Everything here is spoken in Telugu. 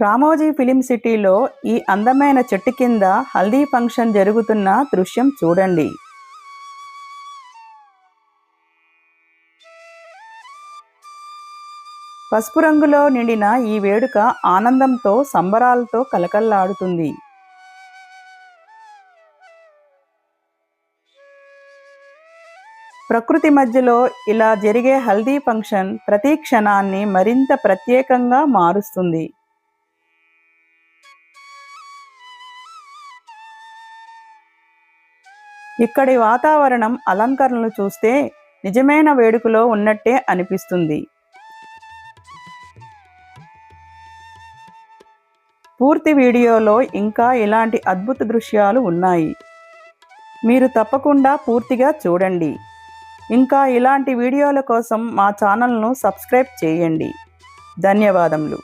రామోజీ ఫిలిం సిటీలో ఈ అందమైన చెట్టు కింద హల్దీ ఫంక్షన్ జరుగుతున్న దృశ్యం చూడండి. పసుపు రంగులో నిండిన ఈ వేడుక ఆనందంతో సంబరాలతో కలకల్లాడుతుంది. ప్రకృతి మధ్యలో ఇలా జరిగే హల్దీ ఫంక్షన్ ప్రతి క్షణాన్ని మరింత ప్రత్యేకంగా మారుస్తుంది. ఇక్కడి వాతావరణం, అలంకరణలు చూస్తే నిజమైన వేడుకలో ఉన్నట్టే అనిపిస్తుంది. పూర్తి వీడియోలో ఇంకా ఇలాంటి అద్భుత దృశ్యాలు ఉన్నాయి. మీరు తప్పకుండా పూర్తిగా చూడండి. ఇంకా ఇలాంటి వీడియోల కోసం మా ఛానల్ను సబ్స్క్రైబ్ చేయండి. ధన్యవాదములు.